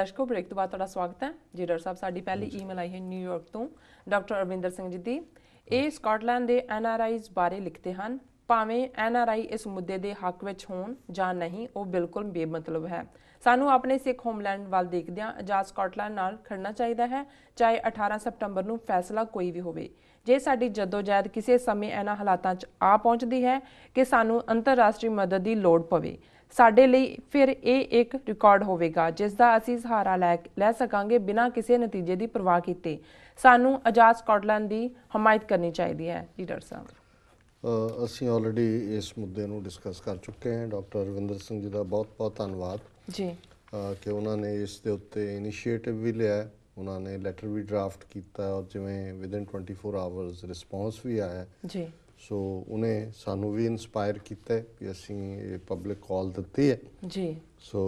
दर्शकों ब्रेक तो बाद स्वागत है जी। डॉक्टर साहब साडी पहली ईमेल आई है न्यूयॉर्क तो डॉक्टर अरविंदर सिंह जी दी। ਇਹ ਸਕਾਟਲੈਂਡ ਦੇ NRIs ਬਾਰੇ ਲਿਖਦੇ ਹਨ, ਭਾਵੇਂ NRI ਇਸ ਮੁੱਦੇ ਦੇ ਹੱਕ ਵਿੱਚ ਹੋਣ ਜਾਂ ਨਹੀਂ, ਉਹ ਬਿਲਕੁਲ ਬੇਮਤਲਬ ਹੈ। ਸਾਨੂੰ ਆਪਣੇ ਸਿੱਖ ਹੋਮਲੈਂਡ ਵੱਲ ਦੇਖਦਿਆਂ ਆਜ਼ਾਦ ਸਕਾਟਲੈਂਡ ਨਾਲ ਖੜਨਾ ਚਾਹੀਦਾ ਹੈ, ਚਾਹੇ 18 ਸਤੰਬਰ ਨੂੰ ਫੈਸਲਾ ਕੋਈ ਵੀ ਹੋਵੇ। ਜੇ ਸਾਡੀ ਜਦੋਜਹਿਦ ਕਿਸੇ ਸਮੇਂ ਇਹਨਾਂ ਹਾਲਾਤਾਂ 'ਚ ਆ ਪਹੁੰਚਦੀ ਹੈ ਕਿ ਸਾਨੂੰ ਅੰਤਰਰਾਸ਼ਟਰੀ ਮਦਦ ਦੀ ਲੋੜ ਪਵੇ, ਸਾਡੇ ਲਈ ਫਿਰ ਇਹ ਇੱਕ ਰਿਕਾਰਡ ਹੋਵੇਗਾ ਜਿਸ ਦਾ ਅਸੀਂ ਸਹਾਰਾ ਲੈ ਸਕਾਂਗੇ ਬਿਨਾਂ ਕਿਸੇ ਨਤੀਜੇ ਦੀ ਪਰਵਾਹ ਕੀਤੇ। ਸਾਨੂੰ ਆਜ਼ਾਦ ਸਕਾਟਲੈਂਡ ਦੀ ਹਮਾਇਤ ਕਰਨੀ ਚਾਹੀਦੀ ਹੈ ਜੀ। ਡਾਕਟਰ ਸਾਹਿਬ ਅਸੀਂ ਆਲਰੇਡੀ ਇਸ ਮੁੱਦੇ ਨੂੰ ਡਿਸਕਸ ਕਰ ਚੁੱਕੇ ਹਾਂ। ਡਾਕਟਰ ਅਰਵਿੰਦਰ ਸਿੰਘ ਜੀ ਦਾ ਬਹੁਤ ਬਹੁਤ ਧੰਨਵਾਦ ਜੀ ਕਿ ਉਹਨਾਂ ਨੇ ਇਸ ਦੇ ਉੱਤੇ ਇਨੀਸ਼ੀਏਟਿਵ ਵੀ ਲਿਆ, ਉਹਨਾਂ ਨੇ ਲੈਟਰ ਵੀ ਡਰਾਫਟ ਕੀਤਾ ਔਰ ਜਿਵੇਂ ਵਿਦਿਨ 24 ਆਵਰਸ ਰਿਸਪੌਂਸ ਵੀ ਆਇਆ ਜੀ। ਸੋ ਉਹਨੇ ਸਾਨੂੰ ਵੀ ਇਨਸਪਾਇਰ ਕੀਤਾ ਕਿ ਅਸੀਂ ਇਹ ਪਬਲਿਕ ਕਾਲ ਦਿੱਤੀ ਹੈ ਜੀ। ਸੋ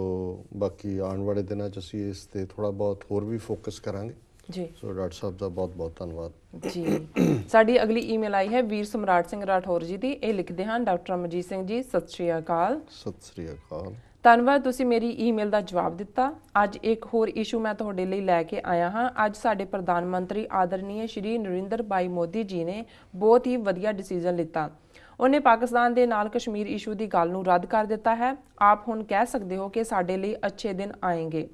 ਬਾਕੀ ਆਉਣ ਵਾਲੇ ਦਿਨਾਂ 'ਚ ਅਸੀਂ ਇਸ 'ਤੇ ਥੋੜ੍ਹਾ ਬਹੁਤ ਹੋਰ ਵੀ ਫੋਕਸ ਕਰਾਂਗੇ ਜੀ। ਸੋ ਡਾਕਟਰ ਸਾਹਿਬ ਦਾ ਬਹੁਤ ਬਹੁਤ ਧੰਨਵਾਦ ਜੀ। ਸਾਡੀ ਅਗਲੀ ਈਮੇਲ ਆਈ ਹੈ ਵੀਰ ਸਮਰਾਟ ਸਿੰਘ ਰਾਠੌਰ ਜੀ ਦੀ। ਇਹ ਲਿਖਦੇ ਹਨ, ਡਾਕਟਰ ਅਮਰਜੀਤ ਸਿੰਘ ਜੀ ਸਤਿ ਸ਼੍ਰੀ ਅਕਾਲ। ਸਤਿ ਸ਼੍ਰੀ ਅਕਾਲ। ਧੰਨਵਾਦ, ਤੁਸੀਂ ਮੇਰੀ ਈਮੇਲ ਦਾ ਜਵਾਬ ਦਿੱਤਾ। ਅੱਜ ਇੱਕ ਹੋਰ ਇਸ਼ੂ ਮੈਂ ਤੁਹਾਡੇ ਲਈ ਲੈ ਕੇ ਆਇਆ ਹਾਂ। ਅੱਜ ਸਾਡੇ ਪ੍ਰਧਾਨ ਮੰਤਰੀ ਆਦਰਨੀय ਸ਼੍ਰੀ ਨਰਿੰਦਰ ਭਾਈ ਮੋਦੀ ਜੀ ਨੇ ਬਹੁਤ ਹੀ ਵਧੀਆ ਡਿਸੀਜਨ ਲਿੱਤਾ। ਉਹਨੇ ਪਾਕਿਸਤਾਨ ਦੇ ਨਾਲ ਕਸ਼ਮੀਰ ਇਸ਼ੂ ਦੀ ਗੱਲ ਨੂੰ ਰੱਦ ਕਰ ਦਿੱਤਾ ਹੈ। ਆਪ ਹੁਣ ਕਹਿ ਸਕਦੇ ਹੋ ਕਿ ਸਾਡੇ ਲਈ ਅੱਛੇ ਦਿਨ ਆਏਂਗੇ।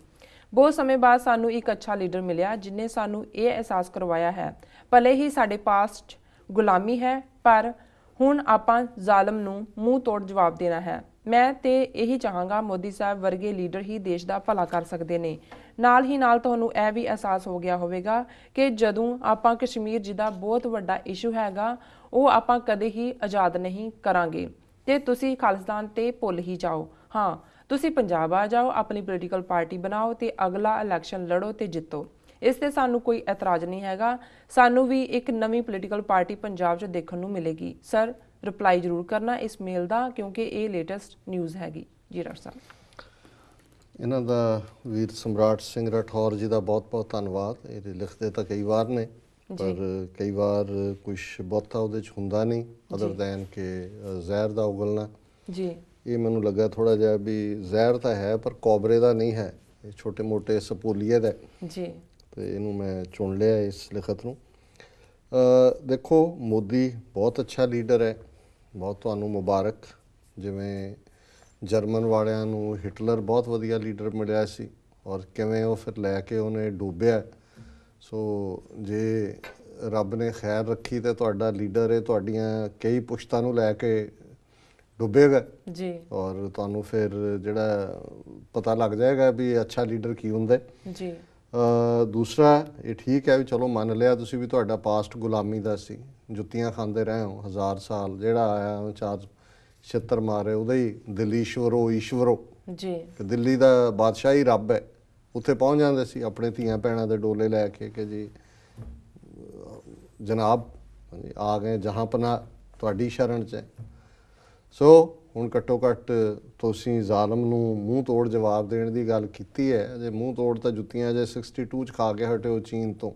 ਬਹੁਤ ਸਮੇਂ ਬਾਅਦ ਸਾਨੂੰ ਇੱਕ ਅੱਛਾ ਲੀਡਰ ਮਿਲਿਆ ਜਿਨੇ ਸਾਨੂੰ ਇਹ ਅਹਿਸਾਸ ਕਰਵਾਇਆ ਹੈ ਭਲੇ ਹੀ ਸਾਡੇ ਪਾਸ 'ਚ ਗੁਲਾਮੀ ਹੈ, ਪਰ ਹੁਣ ਆਪਾਂ ਜ਼ਾਲਮ ਨੂੰ ਮੂੰਹ ਤੋੜ ਜਵਾਬ ਦੇਣਾ ਹੈ। ਮੈਂ ਤੇ ਇਹੀ ਚਾਹਾਂਗਾ ਮੋਦੀ ਸਾਹਿਬ ਵਰਗੇ ਲੀਡਰ ਹੀ ਦੇਸ਼ ਦਾ ਭਲਾ ਕਰ ਸਕਦੇ ਨੇ। ਨਾਲ ਹੀ ਨਾਲ ਤੁਹਾਨੂੰ ਇਹ ਵੀ ਅਹਿਸਾਸ ਹੋ ਗਿਆ ਹੋਵੇਗਾ ਕਿ ਜਦੋਂ ਆਪਾਂ ਕਸ਼ਮੀਰ ਜਿਹਦਾ ਬਹੁਤ ਵੱਡਾ ਇਸ਼ੂ ਹੈਗਾ ਉਹ ਆਪਾਂ ਕਦੇ ਹੀ ਆਜ਼ਾਦ ਨਹੀਂ ਕਰਾਂਗੇ ਤੇ ਤੁਸੀਂ ਖਾਲਿਸਤਾਨ ਤੇ ਭੁੱਲ ਹੀ ਜਾਓ। ਹਾਂ, ਤੁਸੀਂ ਪੰਜਾਬ ਆ ਜਾਓ, ਆਪਣੀ ਪੋਲੀਟੀਕਲ ਪਾਰਟੀ ਬਣਾਓ ਤੇ ਅਗਲਾ ਇਲੈਕਸ਼ਨ ਲੜੋ ਤੇ ਜਿੱਤੋ। ਇਸ ਤੇ ਸਾਨੂੰ ਕੋਈ ਇਤਰਾਜ਼ ਨਹੀਂ ਹੈਗਾ। ਸਾਨੂੰ ਵੀ ਇੱਕ ਨਵੀਂ ਪੋਲੀਟੀਕਲ ਪਾਰਟੀ ਪੰਜਾਬ 'ਚ ਦੇਖਣ ਨੂੰ ਮਿਲੇਗੀ। ਸਰ ਰਿਪਲਾਈ ਜ਼ਰੂਰ ਕਰਨਾ ਇਸ ਮੇਲ ਦਾ ਕਿਉਂਕਿ ਇਹ ਲੇਟੈਸਟ ਨਿਊਜ਼ ਹੈਗੀ ਜੀ। ਡਾਕਟਰ ਸਾਹਿਬ ਇਹਨਾਂ ਦਾ ਵੀਰ ਸਮਰਾਟ ਸਿੰਘ ਰਾਠੌਰ ਜੀ ਦਾ ਬਹੁਤ ਬਹੁਤ ਧੰਨਵਾਦ। ਇਹ ਲਿਖਦੇ ਤਾਂ ਕਈ ਵਾਰ ਨੇ ਪਰ ਕਈ ਵਾਰ ਕੁਛ ਬਹੁਤਾ ਉਹਦੇ 'ਚ ਹੁੰਦਾ ਨਹੀਂ ਅਦਰ ਦੈਨ ਕਿ ਜ਼ਹਿਰ ਦਾ ਉਗਲਣਾ ਜੀ। ਇਹ ਮੈਨੂੰ ਲੱਗਾ ਥੋੜ੍ਹਾ ਜਿਹਾ ਵੀ ਜ਼ਹਿਰ ਤਾਂ ਹੈ ਪਰ ਕੋਬਰੇ ਦਾ ਨਹੀਂ ਹੈ, ਇਹ ਛੋਟੇ ਮੋਟੇ ਸਪੋਲੀਏ ਦਾ ਜੀ। ਅਤੇ ਇਹਨੂੰ ਮੈਂ ਚੁਣ ਲਿਆ ਇਸ ਲਿਖਤ ਨੂੰ। ਦੇਖੋ ਮੋਦੀ ਬਹੁਤ ਅੱਛਾ ਲੀਡਰ ਹੈ, ਬਹੁਤ ਤੁਹਾਨੂੰ ਮੁਬਾਰਕ। ਜਿਵੇਂ ਜਰਮਨ ਵਾਲਿਆਂ ਨੂੰ ਹਿਟਲਰ ਬਹੁਤ ਵਧੀਆ ਲੀਡਰ ਮਿਲਿਆ ਸੀ ਔਰ ਕਿਵੇਂ ਉਹ ਫਿਰ ਲੈ ਕੇ ਉਹਨੇ ਡੁੱਬਿਆ। ਸੋ ਜੇ ਰੱਬ ਨੇ ਖੈਰ ਰੱਖੀ ਤਾਂ ਤੁਹਾਡਾ ਲੀਡਰ ਇਹ ਤੁਹਾਡੀਆਂ ਕਈ ਪੁਸ਼ਤਾਂ ਨੂੰ ਲੈ ਕੇ ਡੁੱਬੇਗਾ ਜੀ ਔਰ ਤੁਹਾਨੂੰ ਫਿਰ ਜਿਹੜਾ ਪਤਾ ਲੱਗ ਜਾਏਗਾ ਵੀ ਅੱਛਾ ਲੀਡਰ ਕੀ ਹੁੰਦਾ ਜੀ। ਦੂਸਰਾ ਇਹ ਠੀਕ ਹੈ ਵੀ ਚਲੋ ਮੰਨ ਲਿਆ ਤੁਸੀਂ ਵੀ ਤੁਹਾਡਾ ਪਾਸਟ ਗੁਲਾਮੀ ਦਾ ਸੀ, ਜੁੱਤੀਆਂ ਖਾਂਦੇ ਰਹੇ ਹੋ 1000 ਸਾਲ, ਜਿਹੜਾ ਆਇਆ 4 ਛਿੱਤਰ ਮਾਰੇ ਉਹਦਾ ਹੀ ਦਿੱਲੀ ਈਸ਼ਵਰੋ ਜੀ ਕਿ ਦਿੱਲੀ ਦਾ ਬਾਦਸ਼ਾਹ ਹੀ ਰੱਬ ਹੈ। ਉੱਥੇ ਪਹੁੰਚ ਜਾਂਦੇ ਸੀ ਆਪਣੇ ਧੀਆਂ ਭੈਣਾਂ ਦੇ ਡੋਲੇ ਲੈ ਕੇ ਕਿ ਜੀ ਜਨਾਬ ਆ ਗਏ ਜਹਾਂ ਪਨਾਹ ਤੁਹਾਡੀ ਸ਼ਰਨ 'ਚ। ਸੋ ਹੁਣ ਘੱਟੋ ਘੱਟ ਤੁਸੀਂ ਜ਼ਾਲਮ ਨੂੰ ਮੂੰਹ ਤੋੜ ਜਵਾਬ ਦੇਣ ਦੀ ਗੱਲ ਕੀਤੀ ਹੈ। ਜੇ ਮੂੰਹ ਤੋੜ ਤਾਂ ਜੁੱਤੀਆਂ ਜੇ 62 'ਚ ਖਾ ਕੇ ਹਟੇ ਹੋ ਚੀਨ ਤੋਂ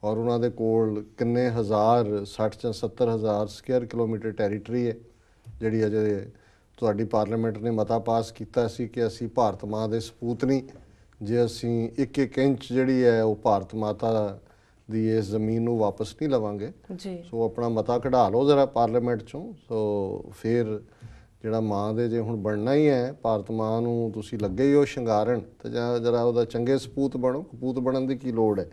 ਔਰ ਉਹਨਾਂ ਦੇ ਕੋਲ ਕਿੰਨੇ ਹਜ਼ਾਰ 60 ਜਾਂ 70 ਹਜ਼ਾਰ ਸਕੁਅਰ ਕਿਲੋਮੀਟਰ ਟੈਰੀਟਰੀ ਹੈ ਜਿਹੜੀ ਅਜੇ ਤੁਹਾਡੀ ਪਾਰਲੀਮੈਂਟ ਨੇ ਮਤਾ ਪਾਸ ਕੀਤਾ ਸੀ ਕਿ ਅਸੀਂ ਭਾਰਤ ਮਾਂ ਦੇ ਸਪੂਤ ਨਹੀਂ, ਜੇ ਅਸੀਂ 1-1 ਇੰਚ ਜਿਹੜੀ ਹੈ ਉਹ ਭਾਰਤ ਮਾਤਾ ਦੀ ਇਸ ਜ਼ਮੀਨ ਨੂੰ ਵਾਪਸ ਨਹੀਂ ਲਵਾਂਗੇ ਜੀ। ਸੋ ਆਪਣਾ ਮਤਾ ਕਢਾ ਲਓ ਜ਼ਰਾ ਪਾਰਲੀਮੈਂਟ 'ਚੋਂ। ਸੋ ਫਿਰ ਜਿਹੜਾ ਮਾਂ ਦੇ ਜੇ ਹੁਣ ਬਣਨਾ ਹੀ ਹੈ ਭਾਰਤ ਮਾਂ ਨੂੰ ਤੁਸੀਂ ਲੱਗੇ ਹੀ ਉਹ ਸ਼ਿੰਗਾਰਨ ਅਤੇ ਜਾਂ ਜਰਾ ਉਹਦਾ ਚੰਗੇ ਸਪੂਤ ਬਣੋ। ਕਪੂਤ ਬਣਨ ਦੀ ਕੀ ਲੋੜ ਹੈ।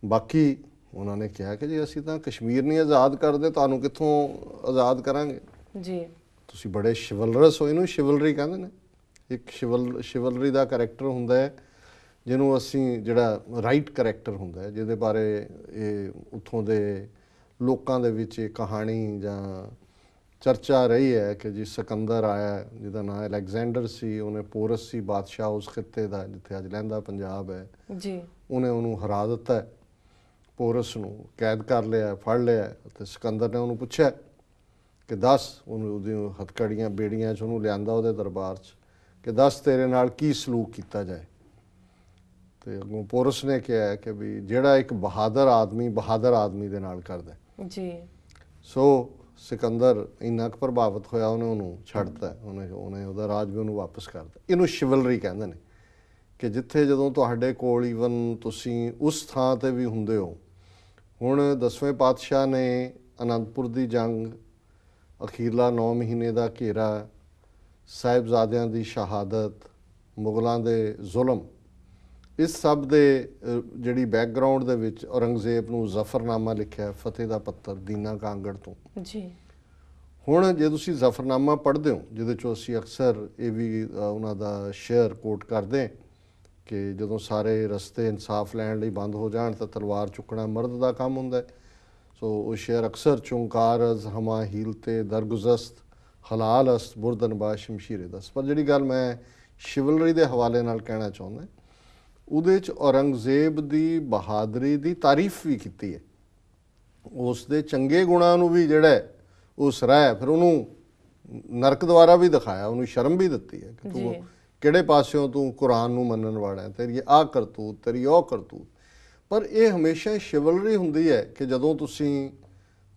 ਬਾਕੀ ਉਹਨਾਂ ਨੇ ਕਿਹਾ ਕਿ ਜੀ ਅਸੀਂ ਤਾਂ ਕਸ਼ਮੀਰ ਨਹੀਂ ਆਜ਼ਾਦ ਕਰਦੇ, ਤੁਹਾਨੂੰ ਕਿੱਥੋਂ ਆਜ਼ਾਦ ਕਰਾਂਗੇ ਜੀ। ਤੁਸੀਂ ਬੜੇ ਸ਼ਿਵਲਰਸ ਹੋ, ਇਹਨੂੰ ਸ਼ਿਵਲਰੀ ਕਹਿੰਦੇ ਨੇ। ਇੱਕ ਸ਼ਿਵਲਰੀ ਦਾ ਕਰੈਕਟਰ ਹੁੰਦਾ ਹੈ ਜਿਹਨੂੰ ਅਸੀਂ ਜਿਹੜਾ ਰਾਈਟ ਕਰੈਕਟਰ ਹੁੰਦਾ ਹੈ ਜਿਹਦੇ ਬਾਰੇ ਇਹ ਉੱਥੋਂ ਦੇ ਲੋਕਾਂ ਦੇ ਵਿੱਚ ਇਹ ਕਹਾਣੀ ਜਾਂ ਚਰਚਾ ਰਹੀ ਹੈ ਕਿ ਜੀ ਸਿਕੰਦਰ ਆਇਆ ਜਿਹਦਾ ਨਾਂ ਅਲੈਗਜ਼ੈਂਡਰ ਸੀ, ਉਹਨੇ ਪੋਰਸ ਸੀ ਬਾਦਸ਼ਾਹ ਉਸ ਖਿੱਤੇ ਦਾ ਜਿੱਥੇ ਅੱਜ ਲਹਿੰਦਾ ਪੰਜਾਬ ਹੈ ਜੀ। ਉਹਨੇ ਉਹਨੂੰ ਹਰਾ ਦਿੱਤਾ, ਪੋਰਸ ਨੂੰ ਕੈਦ ਕਰ ਲਿਆ, ਫੜ ਲਿਆ ਅਤੇ ਸਿਕੰਦਰ ਨੇ ਉਹਨੂੰ ਪੁੱਛਿਆ ਕਿ ਦੱਸ, ਉਹਨੂੰ ਉਹਦੀ ਹੱਥਕੜੀਆਂ ਬੇੜੀਆਂ 'ਚ ਉਹਨੂੰ ਲਿਆਂਦਾ ਉਹਦੇ ਦਰਬਾਰ 'ਚ ਕਿ ਦੱਸ ਤੇਰੇ ਨਾਲ ਕੀ ਸਲੂਕ ਕੀਤਾ ਜਾਏ। ਅਤੇ ਅੱਗੋਂ ਪੋਰਸ ਨੇ ਕਿਹਾ ਕਿ ਵੀ ਜਿਹੜਾ ਇੱਕ ਬਹਾਦਰ ਆਦਮੀ ਦੇ ਨਾਲ ਕਰਦਾ ਜੀ। ਸੋ ਸਿਕੰਦਰ ਇੰਨਾ ਕੁ ਪ੍ਰਭਾਵਿਤ ਹੋਇਆ ਉਹਨੇ ਉਹਨੂੰ ਛੱਡਤਾ, ਉਹਨੇ ਉਹਦਾ ਰਾਜ ਵੀ ਉਹਨੂੰ ਵਾਪਸ ਕਰਤਾ। ਇਹਨੂੰ ਸ਼ਿਵਲਰੀ ਕਹਿੰਦੇ ਨੇ ਕਿ ਜਿੱਥੇ ਜਦੋਂ ਤੁਹਾਡੇ ਕੋਲ ਈਵਨ ਤੁਸੀਂ ਉਸ ਥਾਂ ਤੇ ਵੀ ਹੁੰਦੇ ਹੋ। ਹੁਣ 10ਵੇਂ ਪਾਤਸ਼ਾਹ ਨੇ ਅਨੰਦਪੁਰ ਦੀ ਜੰਗ, ਅਖੀਰਲਾ 9 ਮਹੀਨੇ ਦਾ ਘੇਰਾ, ਸਾਹਿਬਜ਼ਾਦਿਆਂ ਦੀ ਸ਼ਹਾਦਤ, ਮੁਗਲਾਂ ਦੇ ਜ਼ੁਲਮ, ਇਸ ਸਭ ਦੇ ਜਿਹੜੀ ਬੈਕਗਰਾਉਂਡ ਦੇ ਵਿੱਚ ਔਰੰਗਜ਼ੇਬ ਨੂੰ ਜ਼ਫਰਨਾਮਾ ਲਿਖਿਆ, ਫਤਿਹ ਦਾ ਪੱਤਰ ਦੀਨਾ ਕਾਂਗੜ ਤੋਂ ਜੀ। ਹੁਣ ਜੇ ਤੁਸੀਂ ਜ਼ਫਰਨਾਮਾ ਪੜ੍ਹਦੇ ਹੋ, ਜਿਹਦੇ 'ਚੋਂ ਅਸੀਂ ਅਕਸਰ ਇਹ ਵੀ ਉਹਨਾਂ ਦਾ ਸ਼ੇਅਰ ਕੋਟ ਕਰਦੇ ਕਿ ਜਦੋਂ ਸਾਰੇ ਰਸਤੇ ਇਨਸਾਫ ਲੈਣ ਲਈ ਬੰਦ ਹੋ ਜਾਣ ਤਾਂ ਤਲਵਾਰ ਚੁੱਕਣਾ ਮਰਦ ਦਾ ਕੰਮ ਹੁੰਦਾ ਹੈ। ਸੋ ਉਹ ਸ਼ੇਅਰ ਅਕਸਰ ਚੁੰਕਾਰ ਅਜ਼ ਹਮਾ ਹੀਲ ਤੇ ਦਰਗੁਜ਼ਸਤ ਹਲਾਲ ਅਸਤ ਬੁਰਦਨ ਬਾ ਸ਼ਮਸ਼ੀਰੇ ਦਸ। ਪਰ ਜਿਹੜੀ ਗੱਲ ਮੈਂ ਸ਼ਿਵਲਰੀ ਦੇ ਹਵਾਲੇ ਨਾਲ ਕਹਿਣਾ ਚਾਹੁੰਦਾ, ਉਹਦੇ 'ਚ ਔਰੰਗਜ਼ੇਬ ਦੀ ਬਹਾਦਰੀ ਦੀ ਤਾਰੀਫ ਵੀ ਕੀਤੀ ਹੈ, ਉਸ ਦੇ ਚੰਗੇ ਗੁਣਾਂ ਨੂੰ ਵੀ ਜਿਹੜਾ ਉਹ ਸਰਾਹਿਆ, ਫਿਰ ਉਹਨੂੰ ਨਰਕ ਦੁਆਰਾ ਵੀ ਦਿਖਾਇਆ, ਉਹਨੂੰ ਸ਼ਰਮ ਵੀ ਦਿੱਤੀ ਹੈ ਕਿ ਤੂੰ ਕਿਹੜੇ ਪਾਸਿਓਂ ਤੂੰ ਕੁਰਾਨ ਨੂੰ ਮੰਨਣ ਵਾਲਾ ਹੈ, ਤੇਰੀ ਆਹ ਕਰਤੂਤ, ਤੇਰੀ ਉਹ ਕਰਤੂਤ। ਪਰ ਇਹ ਹਮੇਸ਼ਾ ਸ਼ਿਵਲਰੀ ਹੁੰਦੀ ਹੈ ਕਿ ਜਦੋਂ ਤੁਸੀਂ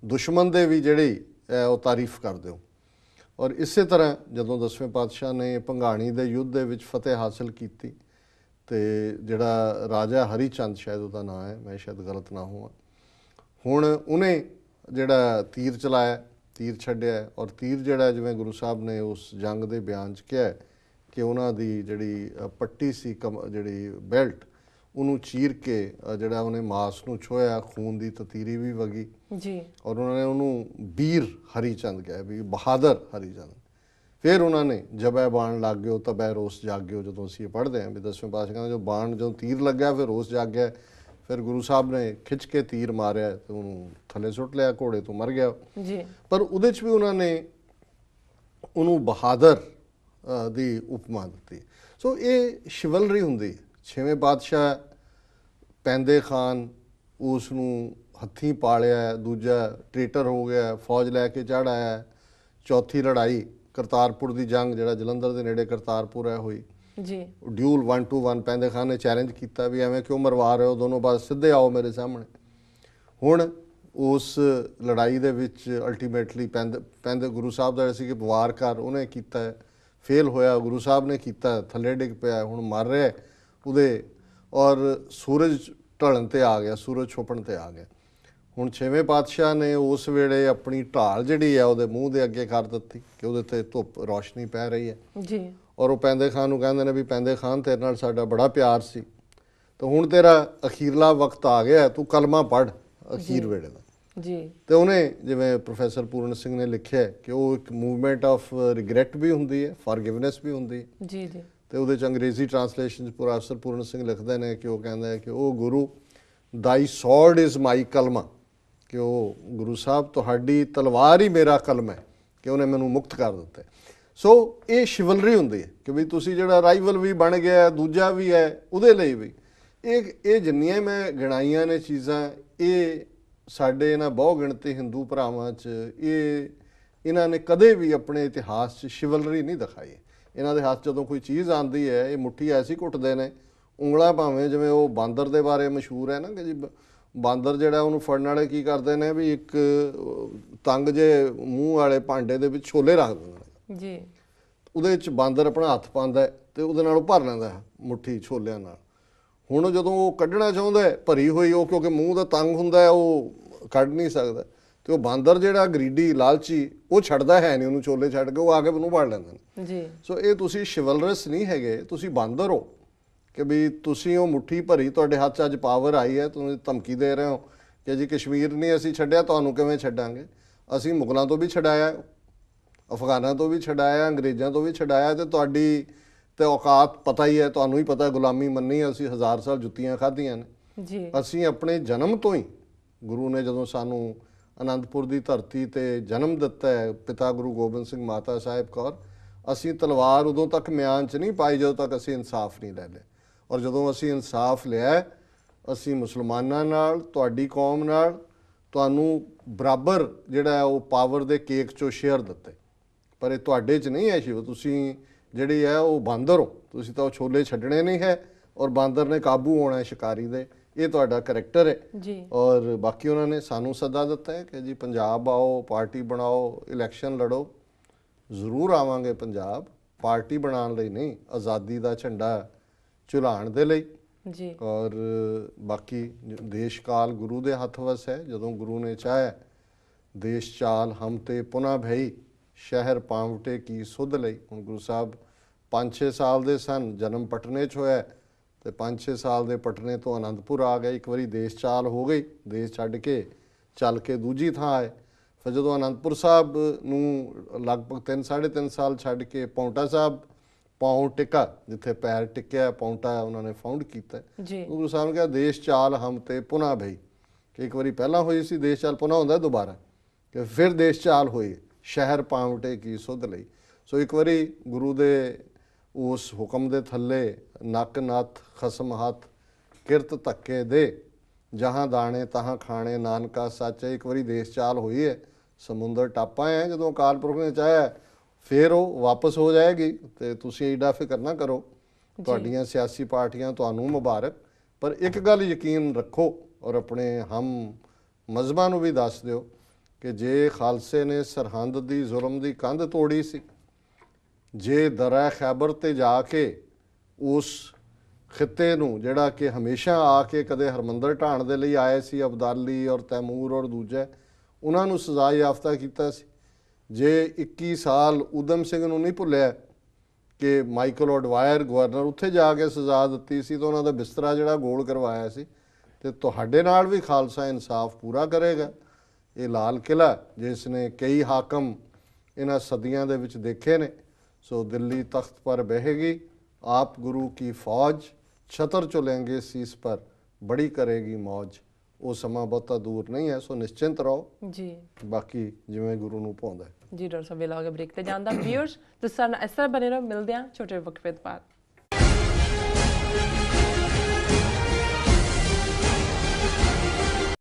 ਦੁਸ਼ਮਣ ਦੇ ਵੀ ਜਿਹੜੀ ਉਹ ਤਾਰੀਫ ਕਰਦੇ ਹੋ। ਔਰ ਇਸੇ ਤਰ੍ਹਾਂ ਜਦੋਂ 10ਵੇਂ ਪਾਤਸ਼ਾਹ ਨੇ ਭੰਗਾਣੀ ਦੇ ਯੁੱਧ ਦੇ ਵਿੱਚ ਫਤਿਹ ਹਾਸਲ ਕੀਤੀ ਤੇ ਜਿਹੜਾ ਰਾਜਾ ਹਰੀ ਚੰਦ ਸ਼ਾਇਦ ਉਹਦਾ ਨਾਂ ਹੈ, ਮੈਂ ਸ਼ਾਇਦ ਗਲਤ ਨਾ ਹੋਵਾਂ, ਹੁਣ ਉਹਨੇ ਜਿਹੜਾ ਤੀਰ ਚਲਾਇਆ, ਤੀਰ ਛੱਡਿਆ, ਔਰ ਤੀਰ ਜਿਹੜਾ ਜਿਵੇਂ ਗੁਰੂ ਸਾਹਿਬ ਨੇ ਉਸ ਜੰਗ ਦੇ ਬਿਆਨ 'ਚ ਕਿਹਾ ਕਿ ਉਹਨਾਂ ਦੀ ਜਿਹੜੀ ਪੱਟੀ ਸੀ ਜਿਹੜੀ ਬੈਲਟ, ਉਹਨੂੰ ਚੀਰ ਕੇ ਜਿਹੜਾ ਉਹਨੇ ਮਾਸ ਨੂੰ ਛੋਇਆ, ਖੂਨ ਦੀ ਤਤੀਰੀ ਵੀ ਵਗੀ ਜੀ। ਔਰ ਉਹਨਾਂ ਨੇ ਉਹਨੂੰ ਵੀਰ ਹਰੀ ਚੰਦ ਕਿਹਾ, ਵੀ ਬਹਾਦਰ ਹਰੀ ਚੰਦ। ਫਿਰ ਉਹਨਾਂ ਨੇ ਜਬੈ ਬਾਣ ਲੱਗ ਗਿਓ ਤਬੈ ਰੋਸ ਜਾਗਿਓ, ਜਦੋਂ ਅਸੀਂ ਇਹ ਪੜ੍ਹਦੇ ਹਾਂ ਵੀ 10ਵੇਂ ਪਾਤਸ਼ਾਹ ਕਹਿੰਦੇ ਜੋ ਬਾਣ ਜਦੋਂ ਤੀਰ ਲੱਗਿਆ ਫਿਰ ਰੋਸ ਜਾਗਿਆ, ਫਿਰ ਗੁਰੂ ਸਾਹਿਬ ਨੇ ਖਿੱਚ ਕੇ ਤੀਰ ਮਾਰਿਆ ਤੇ ਉਹਨੂੰ ਥੱਲੇ ਸੁੱਟ ਲਿਆ, ਘੋੜੇ ਤੋਂ ਮਰ ਗਿਆ ਜੀ। ਪਰ ਉਹਦੇ 'ਚ ਵੀ ਉਹਨਾਂ ਨੇ ਉਹਨੂੰ ਬਹਾਦਰ ਦੀ ਉਪਮਾ ਦਿੱਤੀ। ਸੋ ਇਹ ਸ਼ਿਵਲਰੀ ਹੁੰਦੀ। 6ਵੇਂ ਪਾਤਸ਼ਾਹ ਪੈਂਦੇ ਖਾਨ, ਉਸ ਨੂੰ ਹੱਥੀਂ ਪਾਲਿਆ, ਦੂਜਾ ਟ੍ਰੇਟਰ ਹੋ ਗਿਆ, ਫੌਜ ਲੈ ਕੇ ਚੜ੍ਹ ਆਇਆ। ਚੌਥੀ ਲੜਾਈ ਕਰਤਾਰਪੁਰ ਦੀ ਜੰਗ, ਜਿਹੜਾ ਜਲੰਧਰ ਦੇ ਨੇੜੇ ਕਰਤਾਰਪੁਰ ਹੈ, ਹੋਈ ਜੀ। ਡਿਊਲ 1 to 1 ਪੈਂਦੇ ਖਾਨ ਨੇ ਚੈਲੰਜ ਕੀਤਾ ਵੀ ਐਵੇਂ ਕਿਉਂ ਮਰਵਾ ਰਹੇ ਹੋ, ਦੋਨੋਂ ਬਾਅਦ ਸਿੱਧੇ ਆਓ ਮੇਰੇ ਸਾਹਮਣੇ। ਹੁਣ ਉਸ ਲੜਾਈ ਦੇ ਵਿੱਚ ਅਲਟੀਮੇਟਲੀ ਪੈਂਦੇ ਗੁਰੂ ਸਾਹਿਬ ਦਾ ਸੀ ਕਿ ਵਾਰ ਕਰ, ਉਹਨੇ ਕੀਤਾ, ਫੇਲ ਹੋਇਆ, ਗੁਰੂ ਸਾਹਿਬ ਨੇ ਕੀਤਾ, ਥੱਲੇ ਡਿੱਗ ਪਿਆ, ਹੁਣ ਮਰ ਰਿਹਾ ਉਹਦੇ, ਔਰ ਸੂਰਜ ਢਲਣ ਤੇ ਆ ਗਿਆ, ਸੂਰਜ ਛੁਪਣ ਤੇ ਆ ਗਿਆ। ਹੁਣ 6ਵੇਂ ਪਾਤਸ਼ਾਹ ਨੇ ਉਸ ਵੇਲੇ ਆਪਣੀ ਢਾਲ ਜਿਹੜੀ ਹੈ ਉਹਦੇ ਮੂੰਹ ਦੇ ਅੱਗੇ ਕਰ ਦਿੱਤੀ ਕਿ ਉਹਦੇ ਤੇ ਧੁੱਪ ਰੌਸ਼ਨੀ ਪੈ ਰਹੀ ਹੈ ਜੀ। ਔਰ ਉਹ ਪੈਂਦੇ ਖਾਨ ਨੂੰ ਕਹਿੰਦੇ ਨੇ ਵੀ ਪੈਂਦੇ ਖਾਨ ਤੇਰੇ ਨਾਲ ਸਾਡਾ ਬੜਾ ਪਿਆਰ ਸੀ, ਤਾਂ ਹੁਣ ਤੇਰਾ ਅਖੀਰਲਾ ਵਕਤ ਆ ਗਿਆ, ਤੂੰ ਕਲਮਾ ਪੜ੍ਹ ਅਖੀਰ ਵੇਲੇ ਦਾ ਜੀ। ਤੇ ਉਹਨੇ ਜਿਵੇਂ ਪ੍ਰੋਫੈਸਰ ਪੂਰਨ ਸਿੰਘ ਨੇ ਲਿਖਿਆ ਕਿ ਉਹ ਇੱਕ ਮੂਵਮੈਂਟ ਆਫ ਰਿਗਰੈਟ ਵੀ ਹੁੰਦੀ ਹੈ, ਫॉरगिवनेस ਵੀ ਹੁੰਦੀ ਹੈ ਜੀ ਜੀ। ਤੇ ਉਹਦੇ 'ਚ ਅੰਗਰੇਜ਼ੀ ਟਰਾਂਸਲੇਸ਼ਨ 'ਚ ਪ੍ਰੋਫੈਸਰ ਪੂਰਨ ਸਿੰਘ ਲਿਖਦੇ ਨੇ ਕਿ ਉਹ ਕਹਿੰਦਾ ਹੈ ਕਿ ਉਹ ਗੁਰੂ ਦਾਈ ਸੌਰਡ ਇਜ਼ ਮਾਈ ਕਲਮਾ, ਕਿ ਉਹ ਗੁਰੂ ਸਾਹਿਬ ਤੁਹਾਡੀ ਤਲਵਾਰ ਹੀ ਮੇਰਾ ਕਲਮ ਹੈ, ਕਿ ਉਹਨੇ ਮੈਨੂੰ ਮੁਕਤ ਕਰ ਦਿੱਤਾ। ਸੋ ਇਹ ਸ਼ਿਵਲਰੀ ਹੁੰਦੀ ਹੈ ਕਿ ਵੀ ਤੁਸੀਂ ਜਿਹੜਾ ਰਾਈਵਲ ਵੀ ਬਣ ਗਿਆ, ਦੂਜਾ ਵੀ ਹੈ, ਉਹਦੇ ਲਈ ਵੀ ਇਹ ਜਿੰਨੀਆਂ ਮੈਂ ਗਿਣਾਈਆਂ ਨੇ ਚੀਜ਼ਾਂ, ਇਹ ਸਾਡੇ ਇਹਨਾਂ ਬਹੁ ਗਿਣਤੀ ਹਿੰਦੂ ਭਰਾਵਾਂ 'ਚ ਇਹਨਾਂ ਨੇ ਕਦੇ ਵੀ ਆਪਣੇ ਇਤਿਹਾਸ 'ਚ ਸ਼ਿਵਲਰੀ ਨਹੀਂ ਦਿਖਾਈ। ਇਹਨਾਂ ਦੇ ਹੱਥ ਜਦੋਂ ਕੋਈ ਚੀਜ਼ ਆਉਂਦੀ ਹੈ, ਇਹ ਮੁੱਠੀ ਐਸੀ ਘੁੱਟਦੇ ਨੇ, ਉਂਗਲਾਂ ਭਾਵੇਂ ਜਿਵੇਂ ਉਹ ਬਾਂਦਰ ਦੇ ਬਾਰੇ ਮਸ਼ਹੂਰ ਹੈ ਨਾ ਕਿ ਜੀ ਬਾਂਦਰ ਜਿਹੜਾ ਉਹਨੂੰ ਫੜਨ ਵਾਲੇ ਕੀ ਕਰਦੇ ਨੇ ਵੀ ਇੱਕ ਤੰਗ ਜੇ ਮੂੰਹ ਵਾਲੇ ਭਾਂਡੇ ਦੇ ਵਿੱਚ ਛੋਲੇ ਰੱਖ ਦਿੰਦੇ ਨੇ ਜੀ, ਉਹਦੇ ਵਿੱਚ ਬਾਂਦਰ ਆਪਣਾ ਹੱਥ ਪਾਉਂਦਾ ਤੇ ਉਹਦੇ ਨਾਲ ਉਹ ਭਰ ਲੈਂਦਾ ਮੁੱਠੀ ਛੋਲਿਆਂ ਨਾਲ। ਹੁਣ ਜਦੋਂ ਉਹ ਕੱਢਣਾ ਚਾਹੁੰਦਾ ਭਰੀ ਹੋਈ, ਉਹ ਕਿਉਂਕਿ ਮੂੰਹ ਦਾ ਤੰਗ ਹੁੰਦਾ ਉਹ ਕੱਢ ਨਹੀਂ ਸਕਦਾ, ਤੇ ਉਹ ਬਾਂਦਰ ਜਿਹੜਾ ਗਰੀਡੀ ਲਾਲਚੀ ਉਹ ਛੱਡਦਾ ਹੈ ਨਹੀਂ ਉਹਨੂੰ, ਛੋਲੇ ਛੱਡ ਕੇ ਉਹ ਆ ਕੇ ਉਹਨੂੰ ਫੜ ਲੈਂਦੇ ਨੇ ਜੀ। ਸੋ ਇਹ ਤੁਸੀਂ ਸ਼ਿਵਲਰਸ ਨਹੀਂ ਹੈਗੇ, ਤੁਸੀਂ ਬਾਂਦਰ ਹੋ ਕਿ ਵੀ ਤੁਸੀਂ ਉਹ ਮੁੱਠੀ ਭਰੀ, ਤੁਹਾਡੇ ਹੱਥ 'ਚ ਅੱਜ ਪਾਵਰ ਆਈ ਹੈ, ਤੁਸੀਂ ਧਮਕੀ ਦੇ ਰਹੇ ਹੋ ਕਿ ਜੀ ਕਸ਼ਮੀਰ ਨਹੀਂ ਅਸੀਂ ਛੱਡਿਆ, ਤੁਹਾਨੂੰ ਕਿਵੇਂ ਛੱਡਾਂਗੇ। ਅਸੀਂ ਮੁਗਲਾਂ ਤੋਂ ਵੀ ਛਡਾਇਆ, ਅਫਗਾਨਾਂ ਤੋਂ ਵੀ ਛਡਾਇਆ, ਅੰਗਰੇਜ਼ਾਂ ਤੋਂ ਵੀ ਛਡਾਇਆ, ਤੇ ਤੁਹਾਡੀ ਤੇ ਔਕਾਤ ਪਤਾ ਹੀ ਹੈ, ਤੁਹਾਨੂੰ ਹੀ ਪਤਾ ਗੁਲਾਮੀ ਮੰਨੀ, ਅਸੀਂ 1000 ਸਾਲ ਜੁੱਤੀਆਂ ਖਾਧੀਆਂ ਨੇ ਜੀ। ਅਸੀਂ ਆਪਣੇ ਜਨਮ ਤੋਂ ਹੀ, ਗੁਰੂ ਨੇ ਜਦੋਂ ਸਾਨੂੰ ਅਨੰਦਪੁਰ ਦੀ ਧਰਤੀ ਤੇ ਜਨਮ ਦਿੱਤਾ ਹੈ, ਪਿਤਾ ਗੁਰੂ ਗੋਬਿੰਦ ਸਿੰਘ, ਮਾਤਾ ਸਾਹਿਬ ਕੌਰ, ਅਸੀਂ ਤਲਵਾਰ ਉਦੋਂ ਤੱਕ ਮਿਆਨ 'ਚ ਨਹੀਂ ਪਾਈ ਜਦੋਂ ਤੱਕ ਅਸੀਂ ਇਨਸਾਫ ਨਹੀਂ ਲੈ ਲਿਆ। ਔਰ ਜਦੋਂ ਅਸੀਂ ਇਨਸਾਫ ਲਿਆ, ਅਸੀਂ ਮੁਸਲਮਾਨਾਂ ਨਾਲ, ਤੁਹਾਡੀ ਕੌਮ ਨਾਲ, ਤੁਹਾਨੂੰ ਬਰਾਬਰ ਜਿਹੜਾ ਉਹ ਪਾਵਰ ਦੇ ਕੇਕ 'ਚੋਂ ਸ਼ੇਅਰ ਦਿੱਤੇ। ਪਰ ਇਹ ਤੁਹਾਡੇ 'ਚ ਨਹੀਂ ਹੈ ਸ਼ਿਵ, ਤੁਸੀਂ ਜਿਹੜੀ ਹੈ ਉਹ ਬਾਂਦਰ ਹੋ, ਤੁਸੀਂ ਤਾਂ ਉਹ ਛੋਲੇ ਛੱਡਣੇ ਨਹੀਂ ਹੈ, ਔਰ ਬਾਂਦਰ ਨੇ ਕਾਬੂ ਹੋਣਾ ਹੈ ਸ਼ਿਕਾਰੀ ਦੇ, ਇਹ ਤੁਹਾਡਾ ਕਰੈਕਟਰ ਹੈ ਜੀ। ਔਰ ਬਾਕੀ ਉਹਨਾਂ ਨੇ ਸਾਨੂੰ ਸੱਦਾ ਦਿੱਤਾ ਹੈ ਕਿ ਜੀ ਪੰਜਾਬ ਆਓ, ਪਾਰਟੀ ਬਣਾਓ, ਇਲੈਕਸ਼ਨ ਲੜੋ। ਜ਼ਰੂਰ ਆਵਾਂਗੇ ਪੰਜਾਬ, ਪਾਰਟੀ ਬਣਾਉਣ ਲਈ ਨਹੀਂ, ਆਜ਼ਾਦੀ ਦਾ ਝੰਡਾ ਝੁਲਾਉਣ ਦੇ ਲਈ। ਜੀ ਔਰ ਬਾਕੀ ਦੇਸ਼ ਕਾਲ ਗੁਰੂ ਦੇ ਹੱਥ ਵਸ ਹੈ। ਜਦੋਂ ਗੁਰੂ ਨੇ ਚਾਹਿਆ ਦੇਸ਼ ਚਾਲ ਹਮ ਤੇ ਪੁਨਾ ਭਈ, ਸ਼ਹਿਰ ਪਾਵਟੇ ਕੀ ਸੁਧ ਲਈ। ਹੁਣ ਗੁਰੂ ਸਾਹਿਬ 5-6 ਸਾਲ ਦੇ ਸਨ, ਜਨਮ ਪਟਨੇ 'ਚ ਹੋਇਆ ਤੇ 5-6 ਸਾਲ ਦੇ ਪਟਨੇ ਤੋਂ ਆਨੰਦਪੁਰ ਆ ਗਏ। ਇੱਕ ਵਾਰੀ ਦੇਸ਼ ਚਾਲ ਹੋ ਗਈ, ਦੇਸ਼ ਛੱਡ ਕੇ ਚੱਲ ਕੇ ਦੂਜੀ ਥਾਂ ਆਏ। ਫਿਰ ਜਦੋਂ ਆਨੰਦਪੁਰ ਸਾਹਿਬ ਨੂੰ ਲਗਭਗ 3-3.5 ਸਾਲ ਛੱਡ ਕੇ ਪੌਂਟਾ ਸਾਹਿਬ, ਪਾਉਂ ਟਿੱਕਾ ਜਿੱਥੇ ਪੈਰ ਟਿਕਿਆ, ਪੌਂਟਾ ਉਹਨਾਂ ਨੇ ਫਾਊਂਡ ਕੀਤਾ। ਜੀ ਗੁਰੂ ਸਾਹਿਬ ਨੇ ਕਿਹਾ ਦੇਸ਼ ਚਾਲ ਹਮ ਤੇ ਪੁਨਾ ਭਈ, ਕਿ ਇੱਕ ਵਾਰੀ ਪਹਿਲਾਂ ਹੋਈ ਸੀ ਦੇਸ਼ ਚਾਲ, ਪੁਨਾ ਹੁੰਦਾ ਦੁਬਾਰਾ, ਕਿ ਫਿਰ ਦੇਸ਼ ਚਾਲ ਹੋਈ, ਸ਼ਹਿਰ ਪਾਵਟੇ ਕੀ ਸੁਧ ਲਈ। ਸੋ ਇੱਕ ਵਾਰੀ ਗੁਰੂ ਦੇ ਉਸ ਹੁਕਮ ਦੇ ਥੱਲੇ ਨੱਕ ਨੱਥ ਖਸਮ ਹੱਥ ਕਿਰਤ ਧੱਕੇ ਦੇ, ਜਹਾਂ ਦਾਣੇ ਤਹਾਂ ਖਾਣੇ ਨਾਨਕਾ ਸੱਚ ਹੈ। ਇੱਕ ਵਾਰੀ ਦੇਸ਼ ਚਾਲ ਹੋਈ ਹੈ, ਸਮੁੰਦਰ ਟਾਪਾ ਹੈ, ਜਦੋਂ ਅਕਾਲ ਪੁਰਖ ਨੇ ਚਾਹਿਆ ਫਿਰ ਉਹ ਵਾਪਸ ਹੋ ਜਾਏਗੀ। ਤੇ ਤੁਸੀਂ ਏਡਾ ਫਿਕਰ ਨਾ ਕਰੋ, ਤੁਹਾਡੀਆਂ ਸਿਆਸੀ ਪਾਰਟੀਆਂ ਤੁਹਾਨੂੰ ਮੁਬਾਰਕ, ਪਰ ਇੱਕ ਗੱਲ ਯਕੀਨ ਰੱਖੋ ਔਰ ਆਪਣੇ ਹਮ ਮਜ਼ਹਬਾਂ ਨੂੰ ਵੀ ਦੱਸ ਦਿਓ ਕਿ ਜੇ ਖਾਲਸੇ ਨੇ ਸਰਹੰਦ ਦੀ ਜ਼ੁਲਮ ਦੀ ਕੰਧ ਤੋੜੀ ਸੀ, ਜੇ ਦਰਾ ਖੈਬਰ ਤੇ ਜਾ ਕੇ ਉਸ ਖਿੱਤੇ ਨੂੰ ਜਿਹੜਾ ਕਿ ਹਮੇਸ਼ਾ ਆ ਕੇ ਕਦੇ ਹਰਮੰਦਰ ਢਾਣ ਦੇ ਲਈ ਆਏ ਸੀ, ਅਬਦਾਲੀ ਔਰ ਤੈਮੂਰ ਔਰ ਦੂਜੇ, ਉਹਨਾਂ ਨੂੰ ਸਜ਼ਾ ਯਾਫਤਾ ਕੀਤਾ ਸੀ, ਜੇ 21 ਸਾਲ ਊਧਮ ਸਿੰਘ ਨੂੰ ਨਹੀਂ ਭੁੱਲਿਆ ਕਿ ਮਾਈਕਲ ਔਡਵਾਇਰ ਗਵਰਨਰ ਉੱਥੇ ਜਾ ਕੇ ਸਜ਼ਾ ਦਿੱਤੀ ਸੀ ਤਾਂ ਉਹਨਾਂ ਦਾ ਬਿਸਤਰਾ ਜਿਹੜਾ ਗੋਲ ਕਰਵਾਇਆ ਸੀ, ਤੇ ਤੁਹਾਡੇ ਨਾਲ ਵੀ ਖਾਲਸਾ ਇਨਸਾਫ ਪੂਰਾ ਕਰੇਗਾ। ਇਹ ਲਾਲ ਕਿਲ੍ਹਾ ਜਿਸ ਨੇ ਕਈ ਹਾਕਮ ਇਹਨਾਂ ਸਦੀਆਂ ਦੇ ਵਿੱਚ ਦੇਖੇ ਨੇ। ਸੋ ਦਿੱਲੀ ਤਖਤ ਪਰ ਬਹਿਗੀ ਆਪ ਗੁਰੂ ਕੀ ਫੌਜ, ਛਤਰ ਚੁਲੇਂਗੇ ਸੀਸ ਪਰ ਬੜੀ ਕਰੇਗੀ ਮੌਜ। ਉਹ ਸਮਾਂ ਬਹੁਤਾ ਦੂਰ ਨਹੀਂ ਹੈ, ਸੋ ਨਿਸ਼ਚਿੰਤ ਰਹੋ। ਜੀ ਬਾਕੀ ਜਿਵੇਂ ਗੁਰੂ ਨੂੰ ਭਾਉਂਦਾ। ਜੀ ਡਾਕਟਰ ਸਾਹਿਬ, ਵੇਲਾ ਹੋ ਗਿਆ ਬ੍ਰੇਕ ਤੇ ਜਾਣ ਦਾ। ਵੀਅਰਸ ਤੁਸੀਂ ਸਾਡੇ ਨਾਲ ਇਸ ਤਰ੍ਹਾਂ ਬਣੇ ਰਹੋ, ਮਿਲਦੇ ਹਾਂ ਛੋਟੇ ਵਕਫੇ ਤੋਂ ਬਾਅਦ।